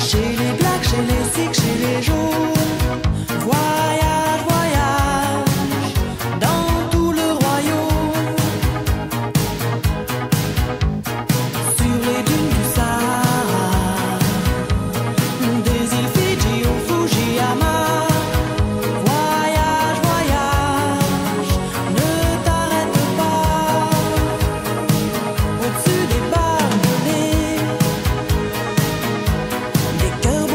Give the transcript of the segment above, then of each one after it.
Chez les blacks, chez les sikhs, chez les jaunes. Voyage, voyage dans tout le royaume. Sur les dunes du Sahara, des îles Fidji au Fujiyama. Voyage, voyage, ne t'arrête pas. Au-dessus des barbelés, des cœurs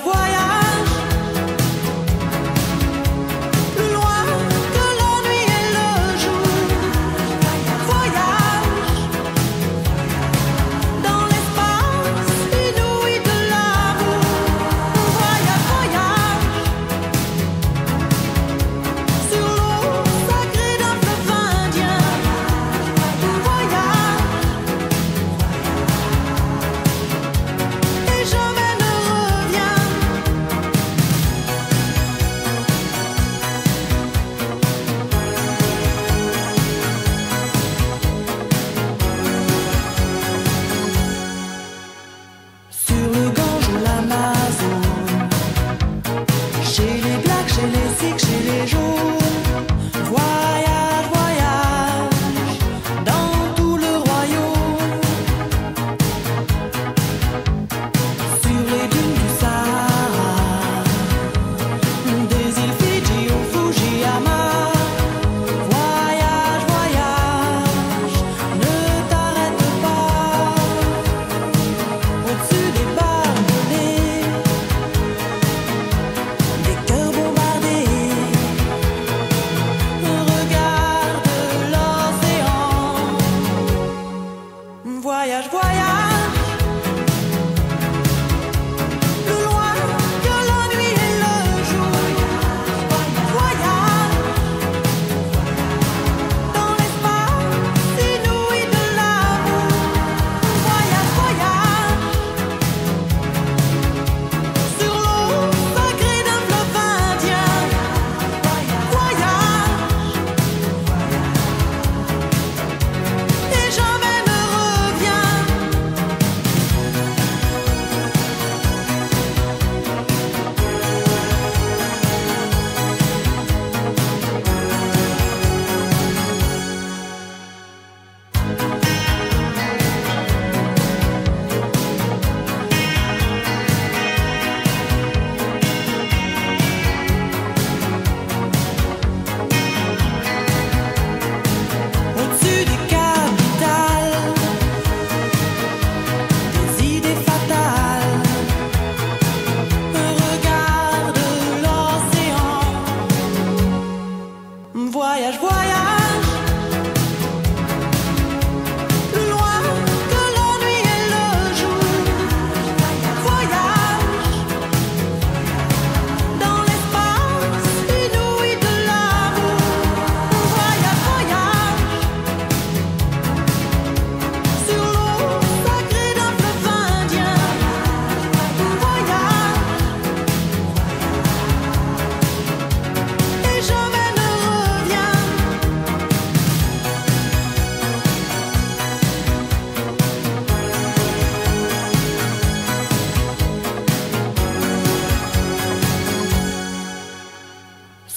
Voyage, voyage, plus loin que la nuit et le jour. Voyage, dans l'espace inouï de l'amour. Voyage, voyage, sur l'eau sacrée d'un fleuve indien. Voyage, et jamais ne reviens. Sur le Gange ou l'Amazone, chez les Blacks, chez les Sikhs, chez les Jaunes. Voyage, voyage, dans tout le royaume. Sur les dunes du Sahara, des îles Fidji au Fujiyama. Voyage, voyage, ne t'arrête pas. Au-dessus des barbelés, des cœurs bombardés. Regarde l'océan. Voyage, voyage, plus loin que la nuit et le jour. Voyage, dans l'espace inouï de l'amour. Voyage, voyage, sur l'eau sacrée d'un fleuve indien. Voyage, et jamais ne reviens. Au-dessus des capitales, des idées fatales. Regarde l'océan. Voyage, voyage, plus loin que la nuit et le jour. Voyage, dans l'espace inouï de l'amour. Voyage, voyage, sur l'eau sacrée d'un fleuve indien. Voyage, et jamais ne reviens.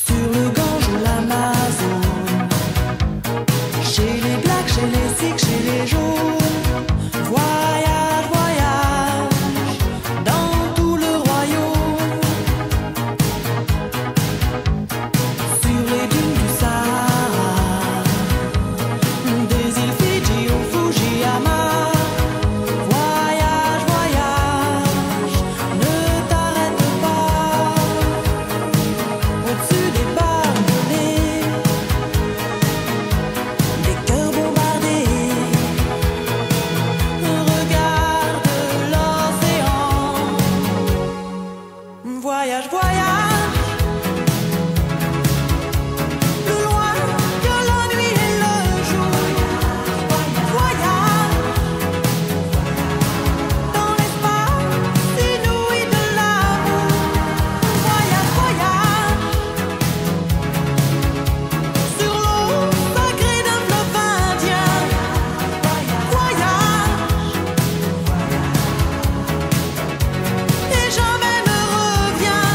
Sur le Gange ou l'Amazone, chez les Blacks, chez les Sikhs, chez les Jaunes. Voyage, voyage, dans tout le royaume. Sur les dunes du Sahara, des îles Fidji au Fujiyama. Voyage, voyage, ne t'arrête pas. Au-dessus des barbelés, des cœurs bombardés. Regarde l'océan. Voyage, voyage, plus loin que la nuit et le jour. Voyage, dans l'espace inouï de l'amour. Voyage, voyage, sur l'eau sacrée d'un fleuve indien. Voyage, et jamais ne reviens.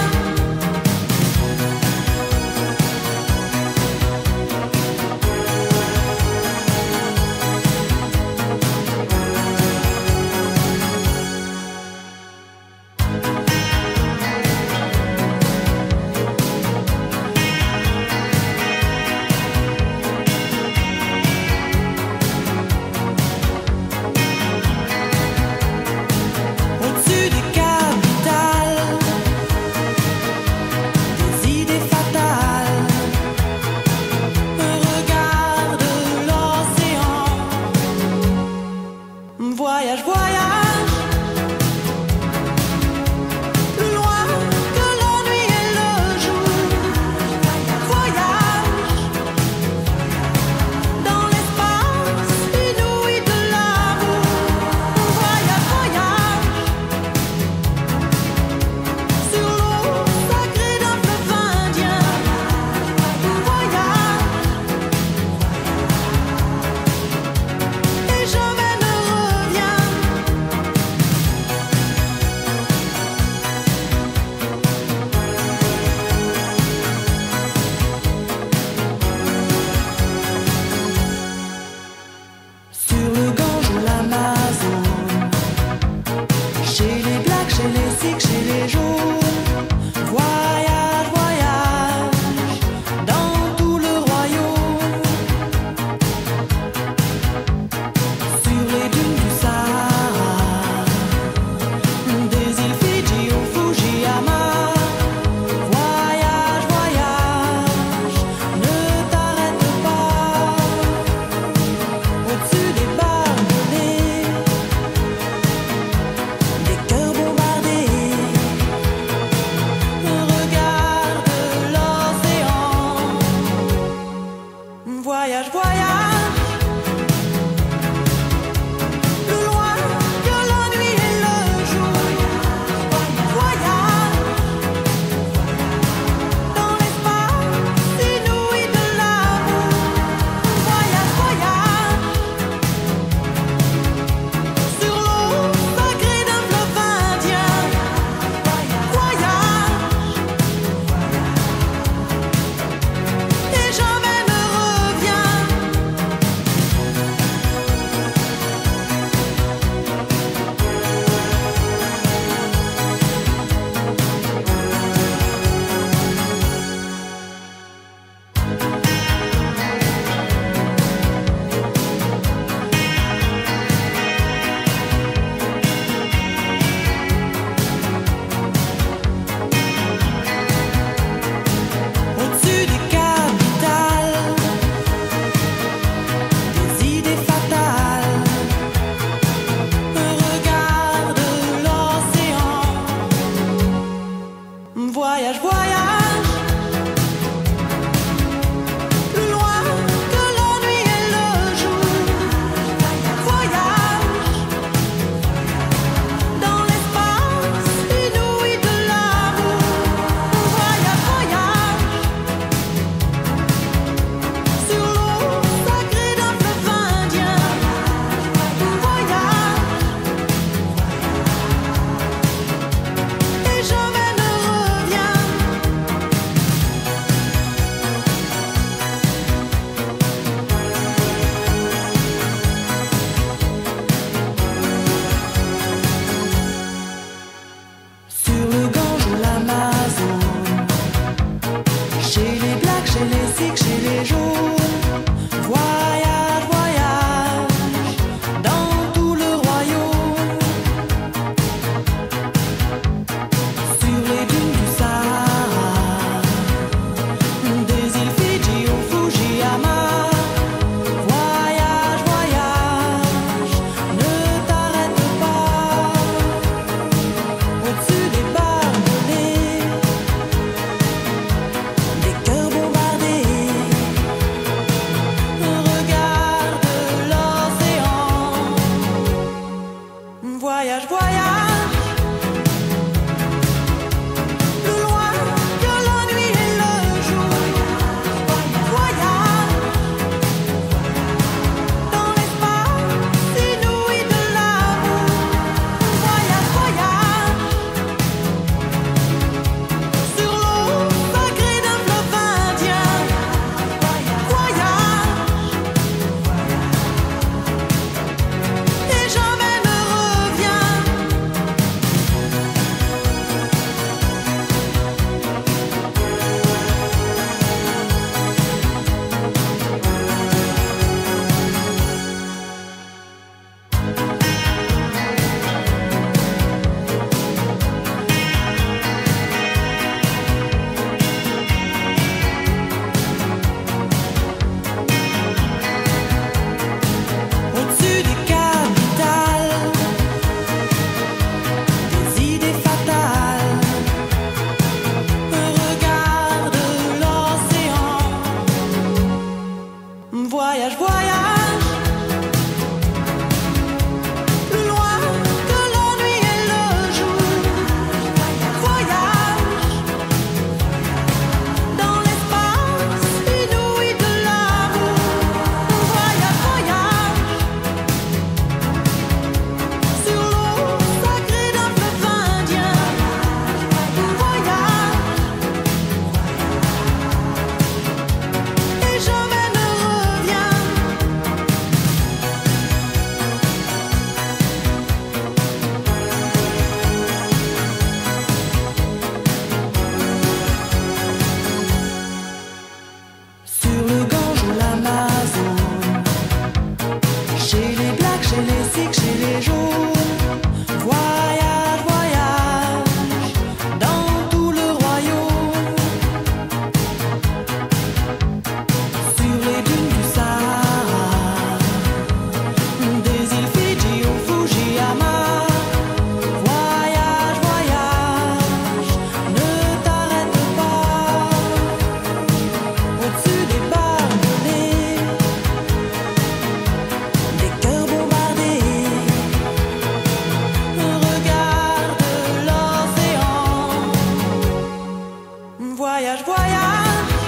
Voyage, voyage,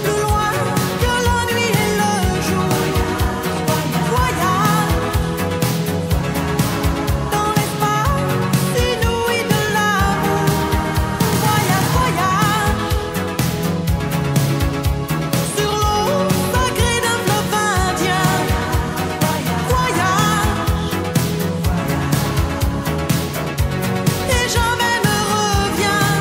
plus loin que la nuit et le jour. Voyage, dans l'espace inouï de l'amour. Voyage, voyage, sur l'eau sacrée d'un fleuve indien. Voyage, et jamais ne reviens.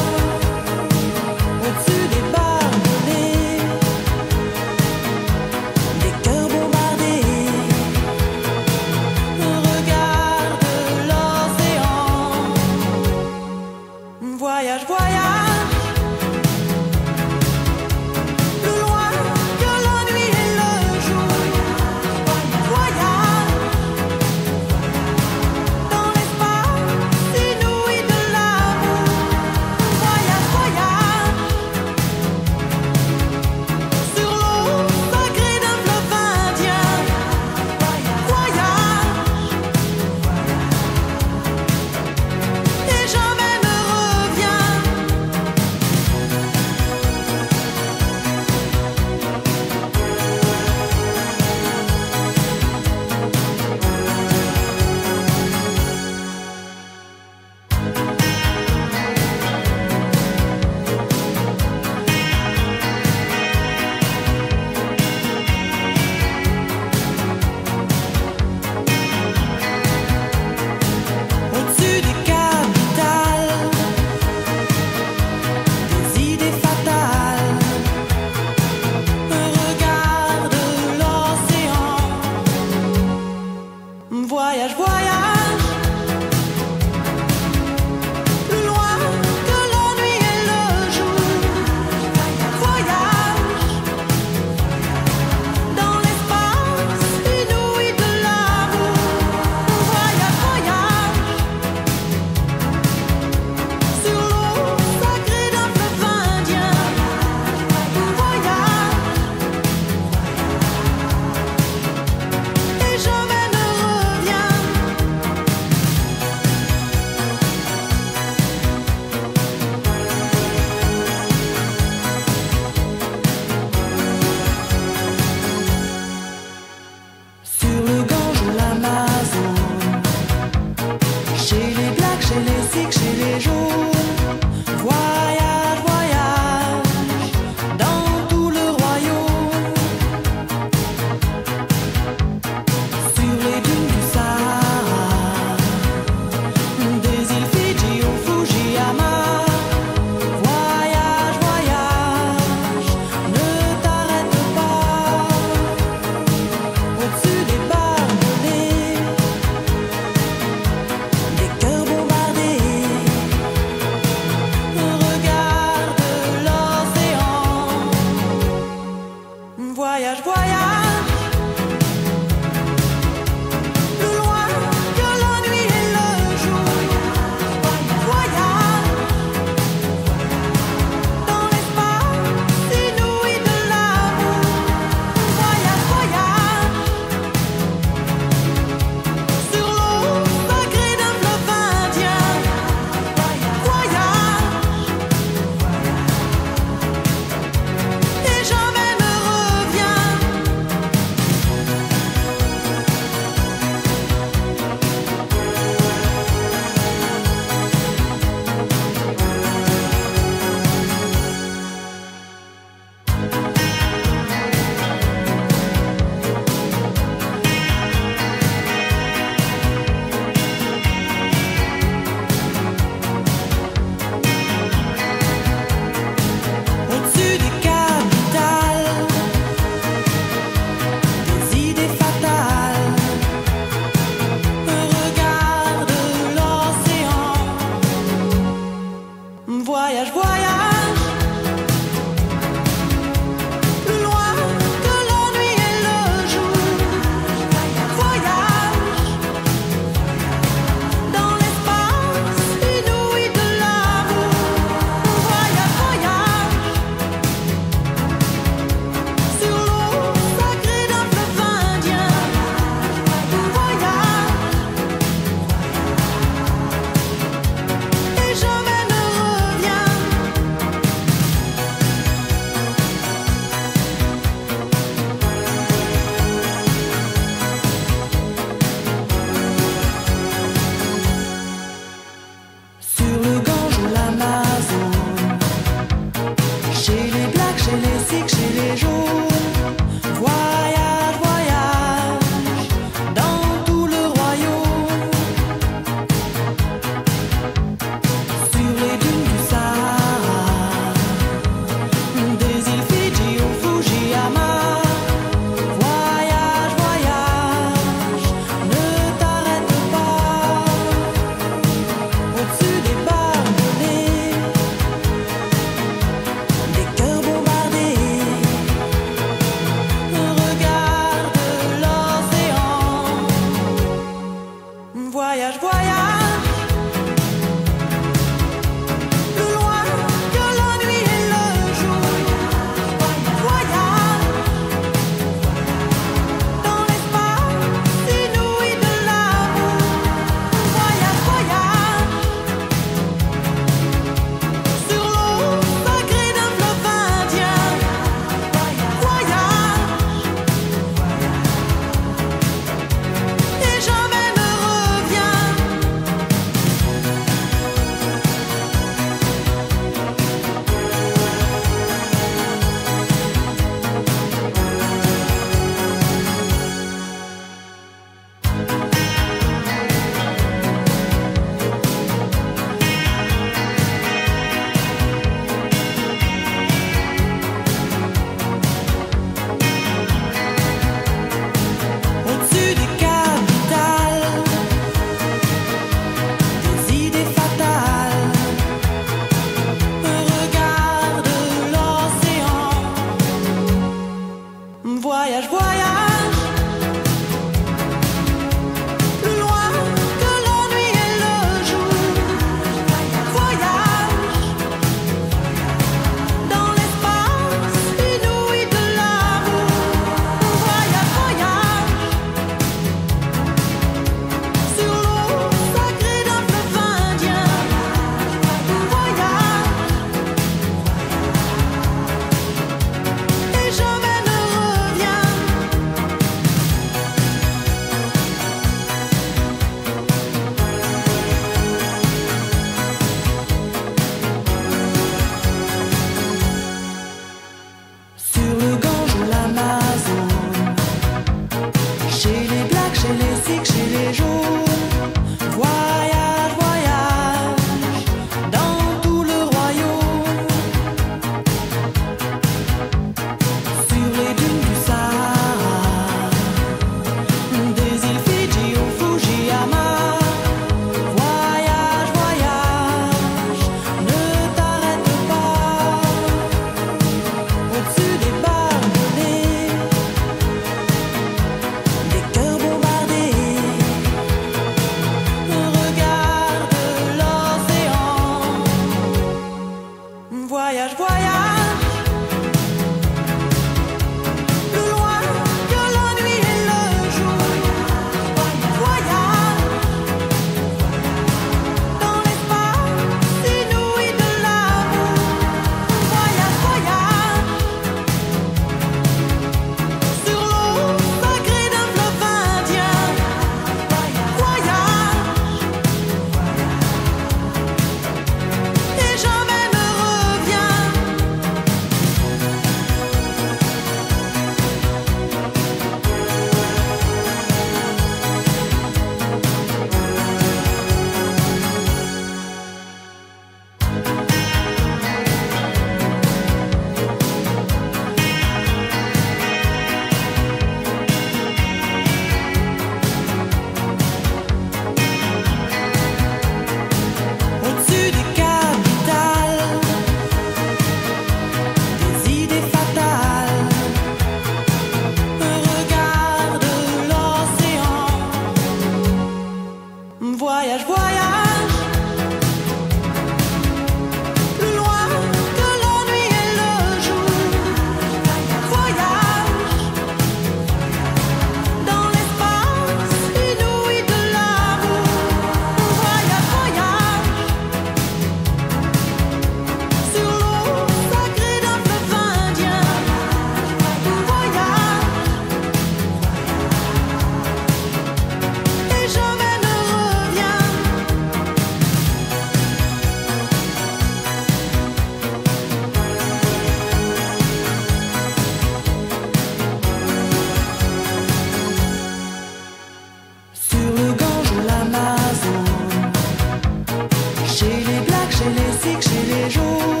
Chez les blacks, chez les sikhs, chez les jaunes.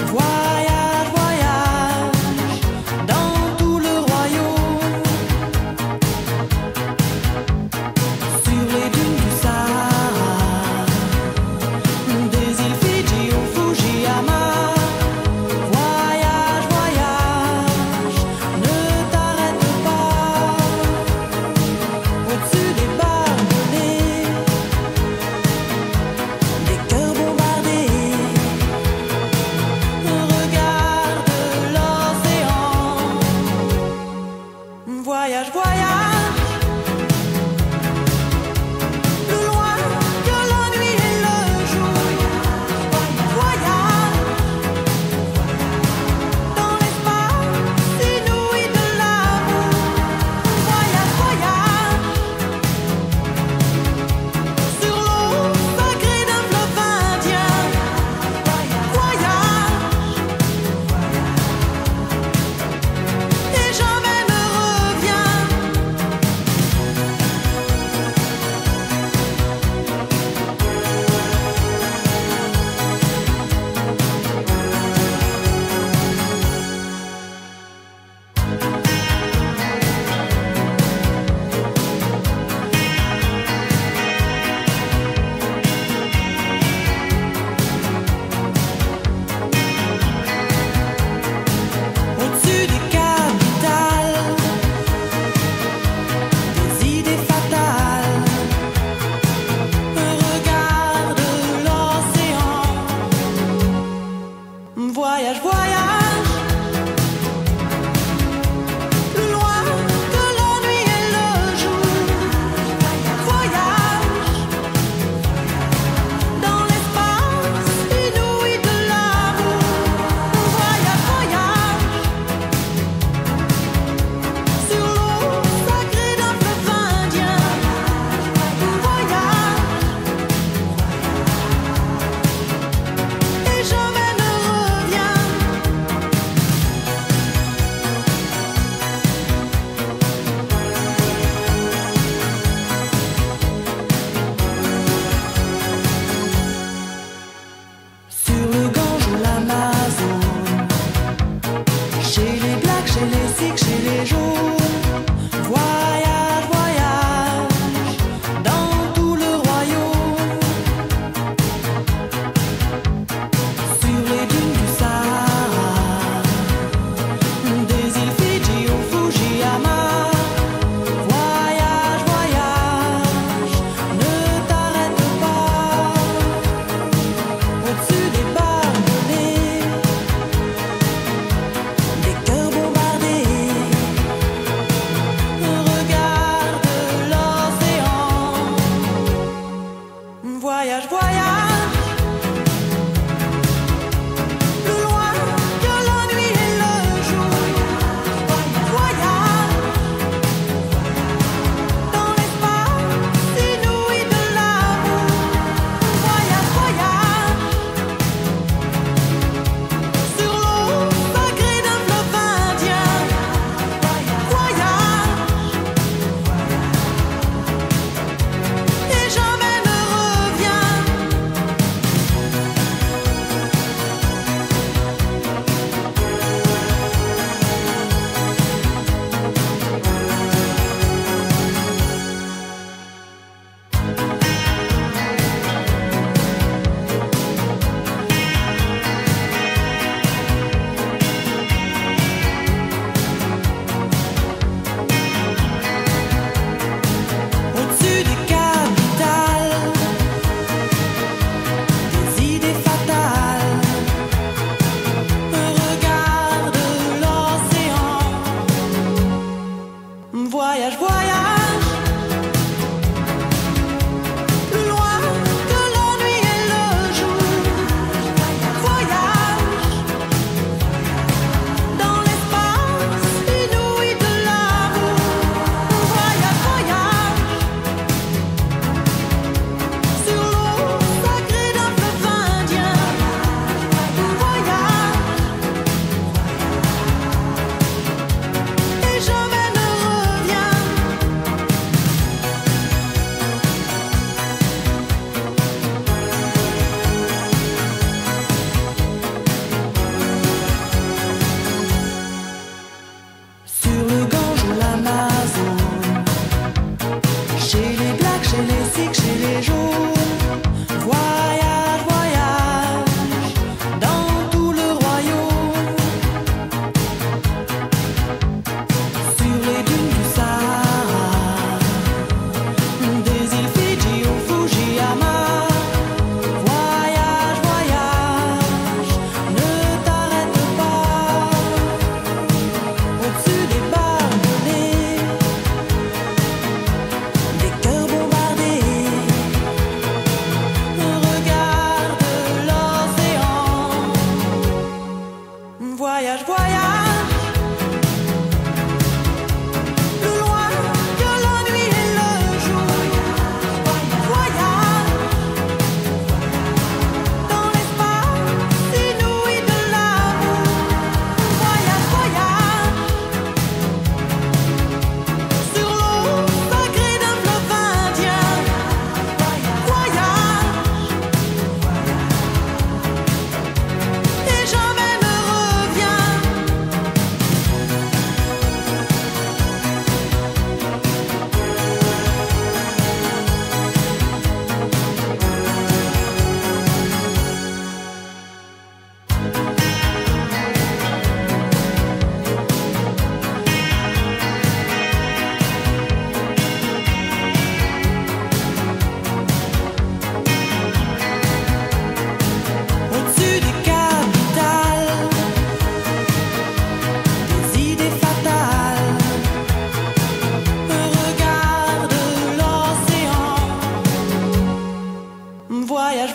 Voyage, voyage dans tout le royaume. Sur les dunes du Sahara, des îles Fidji au Fujiyama. Voyage, voyage, ne t'arrête pas. Au-dessus des barbelés, des cœurs bombardés. Regarde l'océan. Voyage, voyage, plus loin que la nuit et le jour. Voyage dans l'espace inouï de l'amour. Voyage, voyage sur l'eau sacrée d'un fleuve indien. Voyage et jamais ne reviens. Au-dessus des capitales, des idées fatales. Regarde l'océan. Voyage, voyage, plus loin que la nuit et le jour. Voyage dans l'espace inouï de l'amour. Voyage, voyage sur l'eau sacrée d'un fleuve indien. Voyage et jamais ne reviens. Sur le Gange ou l'Amazone, chez les blacks, chez les sikhs, chez les jaunes. Voyage, voyage dans tout le royaume. Sur les dunes du Sahara, des îles Fidji au Fujiyama. Voyage, voyage, ne t'arrête pas. Au-dessus des barbelés, des cœurs bombardés. Regarde l'océan. Voyage, voyage, plus loin que la nuit et le jour. Voyage dans l'espace inouï de l'amour. Voyage, voyage sur l'eau sacrée d'un fleuve indien. Voyage et jamais ne reviens.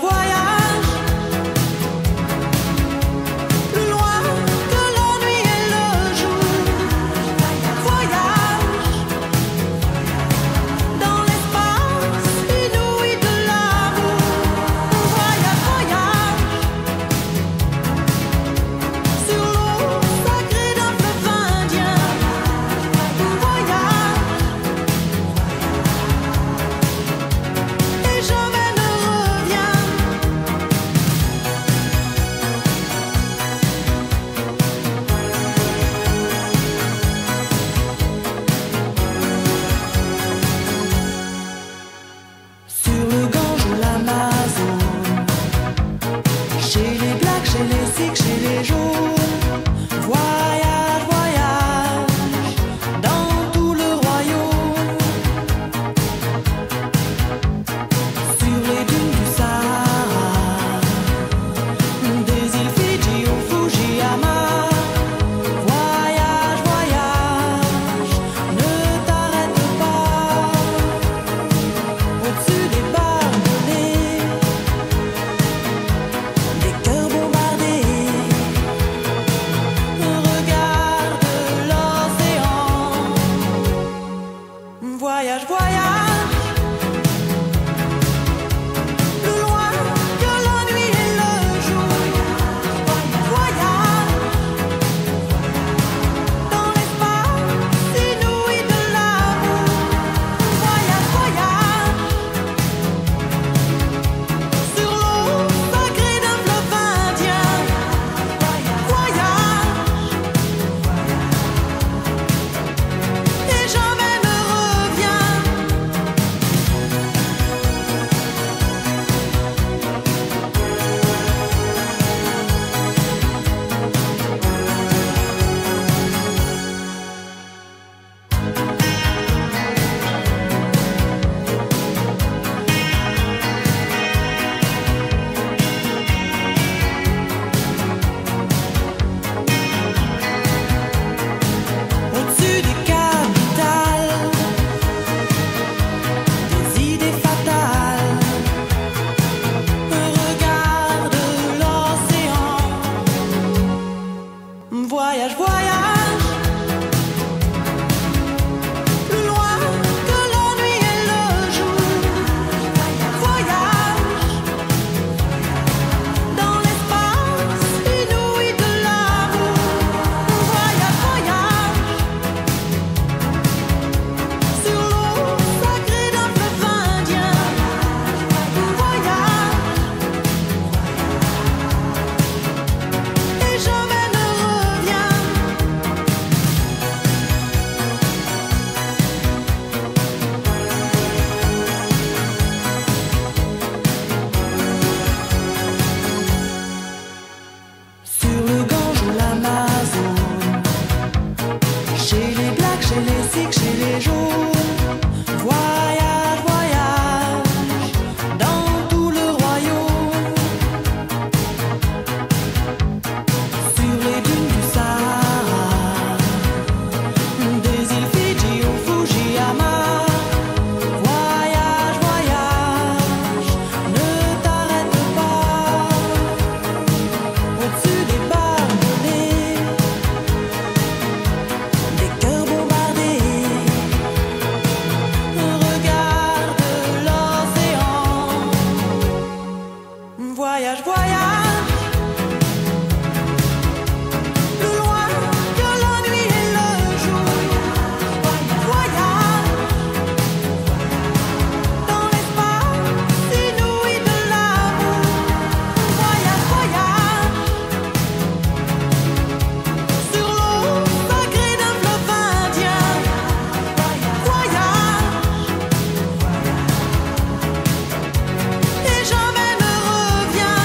voyage, plus loin que la nuit et le jour. Voyage dans l'espace inouï de l'amour. Voyage, voyage sur l'eau sacrée d'un fleuve indien. Voyage et jamais ne reviens. Sur le Gange ou l'Amazone, chez les Blacks, chez les Sikhs, chez les Jaunes. Voyage, voyage dans tout le royaume. Sur les dunes du Sahara, des îles Fidji au Fujiyama. Voyage, voyage, ne t'arrête pas. Au-dessus des barbelés, des cœurs bombardés, regarde l'océan. Voyage, voyage, plus loin que la nuit et le jour. Voyage dans l'espace inouï de l'amour. Voyage, voyage sur l'eau sacrée d'un fleuve indien. Voyage et jamais ne reviens. Au-dessus des capitales, des idées fatales, regarde l'océan. Voyage, voyage, plus loin que la nuit et le jour. Voyage dans l'espace inouï de l'amour. Voyage, voyage sur l'eau sacrée d'un fleuve indien. Voyage et jamais ne reviens. Sur le Gange ou l'Amazone, chez les Blacks, chez les Sikhs, chez les Jaunes. Voyage, voyage dans tout le royaume. Sur les dunes du Sahara, des îles Fidji au Fujiyama. Voyage, voyage, ne t'arrête pas. Au-dessus des barbelés, des cœurs bombardés, regarde l'océan. Voyage, voyage, plus loin que la nuit et le jour. Voyage dans l'espace inouï de l'amour. Voyage, voyage sur l'eau sacrée d'un fleuve indien. Voyage et jamais ne reviens.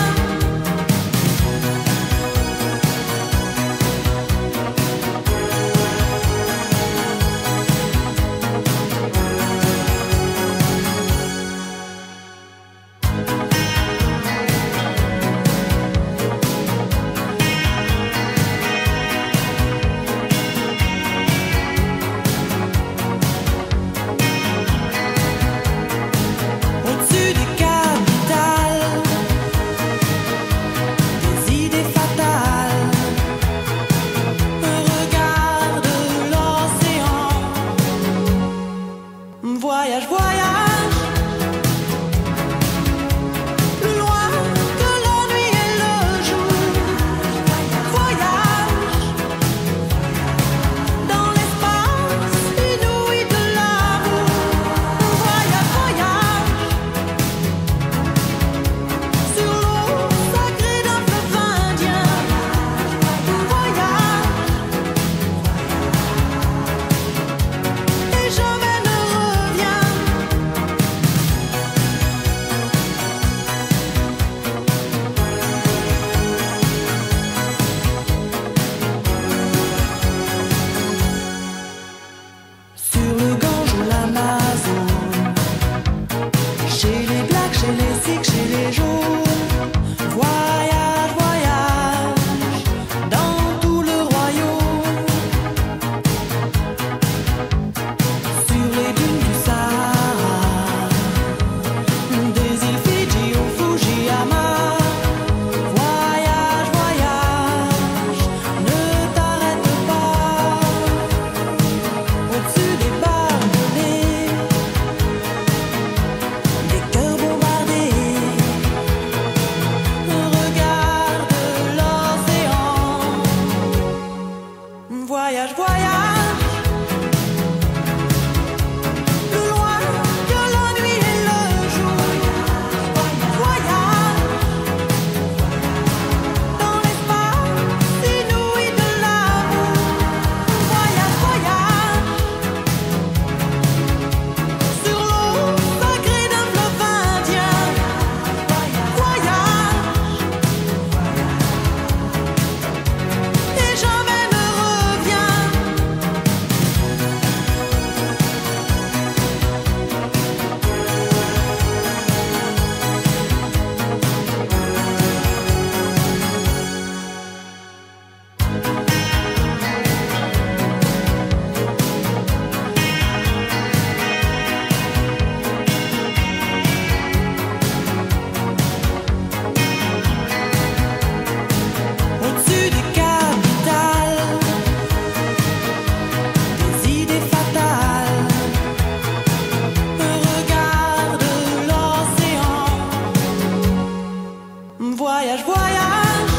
Voyage, voyage,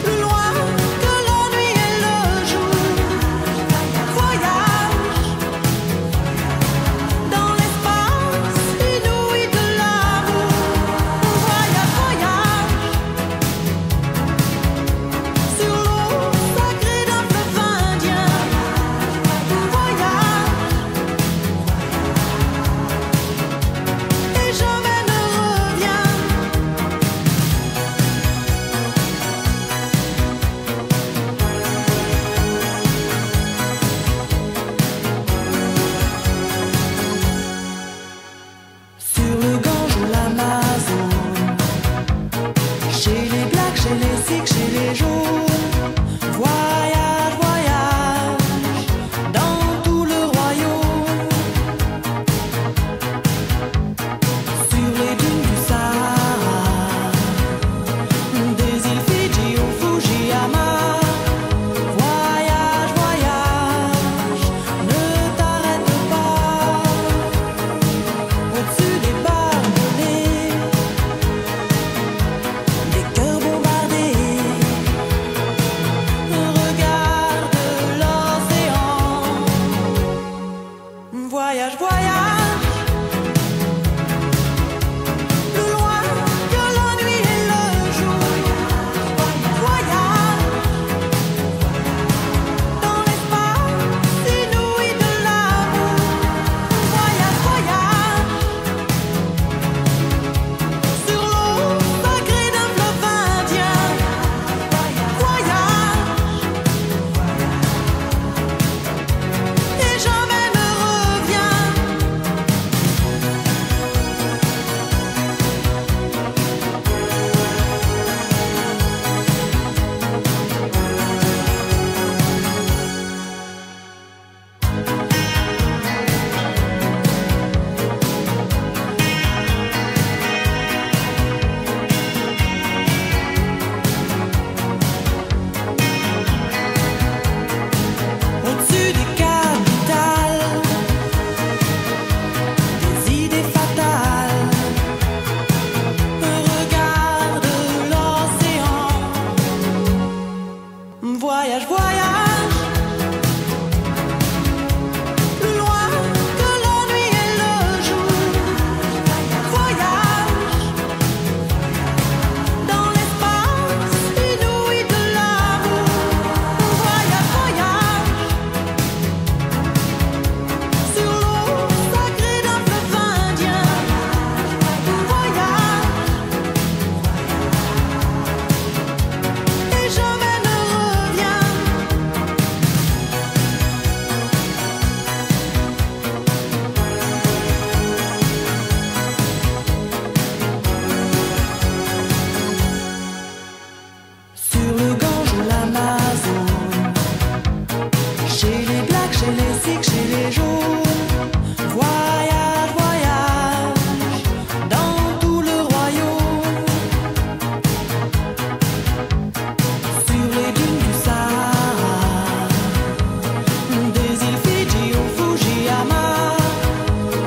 plus loin que la nuit et le jour. Voyage dans l'espace inouï de l'amour. Voyage, voyage sur l'eau sacrée d'un fleuve indien. Voyage et jamais ne reviens. Sur le Gange ou l'Amazone, chez les Blacks, chez les Sikhs, chez les Jaunes. Voyage, voyage dans tout le royaume. Sur les dunes du Sahara, des îles Fidji au Fujiyama. Voyage, voyage, ne t'arrête pas. Au-dessus des barbelés, des cœurs bombardés, regarde l'océan. Voyage, voyage, plus loin que la nuit et le jour. Voyage dans l'espace inouï de l'amour. Voyage, voyage sur l'eau sacrée d'un fleuve indien. Voyage et jamais ne reviens. Au-dessus des capitales, des idées fatales, regarde l'océan. Voyage, voyage, plus loin que la nuit et le jour. Voyage dans l'espace inouï de l'amour. Voyage, voyage sur l'eau sacrée d'un fleuve indien. Voyage et jamais ne reviens. Sur le Gange ou l'Amazone, chez les Blacks, chez les Sikhs, chez les Jaunes. Voyage, voyage dans tout le royaume. Sur les dunes du Sahara, des îles Fidji au Fujiyama.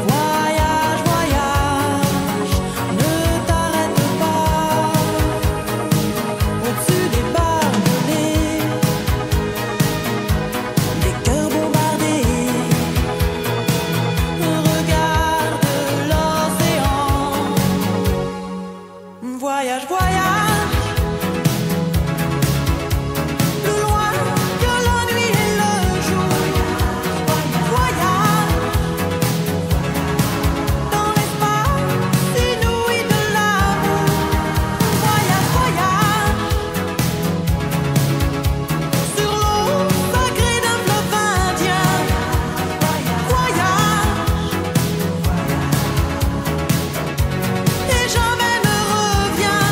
Voyage, voyage, ne t'arrête pas. Au-dessus des barbelés, des cœurs bombardés, regarde l'océan. Voyage, voyage, plus loin que la nuit et le jour. Voyage dans l'espace inouï de l'amour. Voyage, voyage sur l'eau sacrée d'un fleuve indien. Voyage et jamais ne reviens.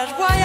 voyage, voyage.